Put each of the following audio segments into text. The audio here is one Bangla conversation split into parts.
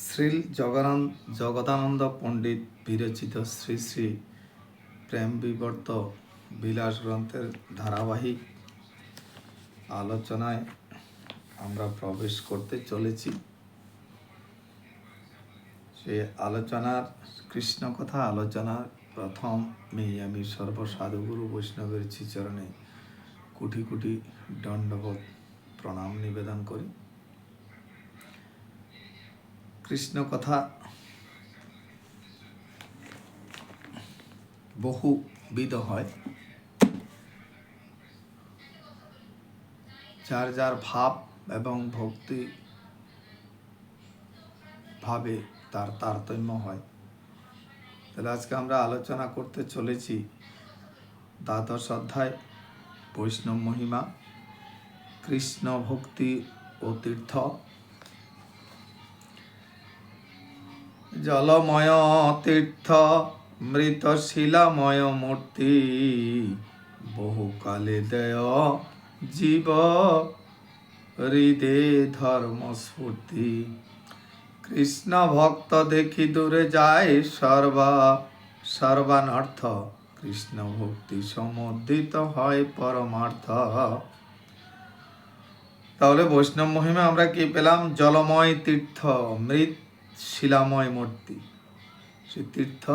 শ্রী জগদানন্দ পণ্ডিত বিরচিত শ্রী শ্রী প্রেম বিবর্ত বিলাস গ্রন্থের ধারাবাহিক আলোচনায় আমরা প্রবেশ করতে চলেছি। সেই আলোচনার কৃষ্ণ কথা আলোচনার প্রথমেই আমি সর্বসাধুগুরু বৈষ্ণবের শ্রীচরণে কোটি কোটি দণ্ডবোধ প্রণাম নিবেদন করি। কৃষ্ণ কথা বহুবিধ হয়, যার যার ভাব এবং ভক্তি ভাবে তার তারতম্য হয়। তাহলে আজকে আমরা আলোচনা করতে চলেছি দ্বাদশ অধ্যায় বৈষ্ণব মহিমা, কৃষ্ণ ভক্তি ও তীর্থ। জলময় তীর্থ মৃত শিলাময় মূর্তি, বহুকালে দেয় জীব হৃদে ধর্ম স্ফূর্তি। কৃষ্ণ ভক্ত দেখি দূরে যায় সর্বানর্থ, কৃষ্ণ ভক্তি সমুদ্রিত হয় পরমার্থ। তাহলে বৈষ্ণব মহিমা আমরা কি পেলাম? জলময় তীর্থ মৃত শিলাময় মূর্তি। সে তীর্থ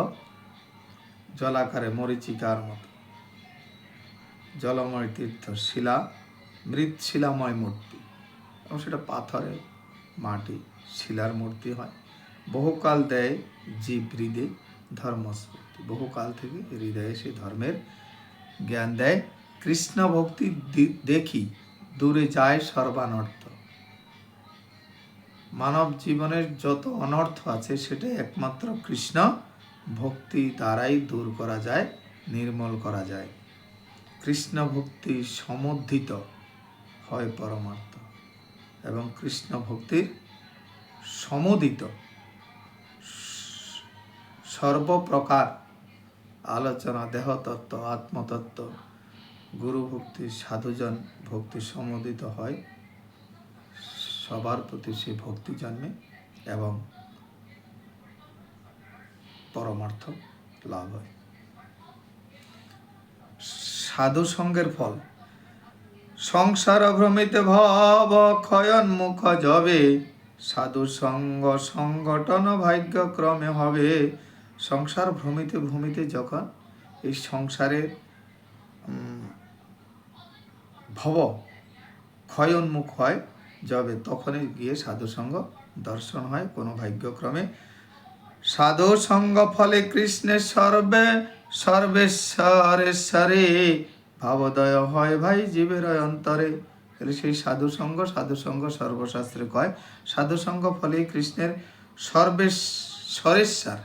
জলাকারে মরীচিকার মতো, জলময় তীর্থ, শিলা মৃত শিলাময় মূর্তি, এবং সেটা পাথরের মাটি শিলার মূর্তি হয়। বহুকাল দেয় জীব হৃদয়ে ধর্মস্ফূর্তি, বহুকাল থেকে হৃদয়ে সে ধর্মের জ্ঞান দেয়। কৃষ্ণ ভক্তি দেখি দূরে যায় সর্বানর্থ। মানব জীবনের যত অনর্থ আছে সেটাই একমাত্র কৃষ্ণ ভক্তি দ্বারাই দূর করা যায়, নির্মূল করা যায়। কৃষ্ণ ভক্তি সমুদ্ধিত হয় পরমার্থ, এবং কৃষ্ণ ভক্তির সমুদিত সর্বপ্রকার আলোচনা, দেহতত্ত্ব, আত্মতত্ত্ব, গুরু ভক্তি, সাধুজন ভক্তি সমুদিত হয়, সবার প্রতি সে ভক্তি জন্মে এবং পরমার্থ লাভ হয়। সাধু সঙ্গের ফল। সংসার ভ্রমিতে ভব ক্ষয়োন্মুখ যবে, সাধু সঙ্গ সংগঠন ভাগ্যক্রমে হবে। সংসার ভ্রমিতে ভ্রমিতে যখন এই সংসারের ভব ক্ষয়োন্মুখ হয় যবে, তখনই গিয়ে সাধুসঙ্গ দর্শন হয় কোনো ভাগ্যক্রমে। সাধু সঙ্গ ফলে কৃষ্ণের সর্বেশ্বরে, ভাবোদয় হয় ভাই জীবের অন্তরে। তাহলে সেই সাধুসঙ্গ সর্বশাস্ত্রে কয়, সাধুসঙ্গ ফলে কৃষ্ণের সর্বেশ্বরেশ্বর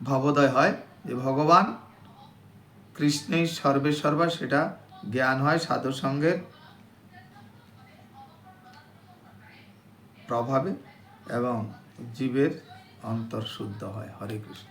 ভাবোদয় হয়, যে ভগবান কৃষ্ণেই সর্বেসর্বা, সেটা জ্ঞান হয় সাধুসঙ্গের প্রভাবে, এবং জীবের অন্তর শুদ্ধ হয়। হরে কৃষ্ণ।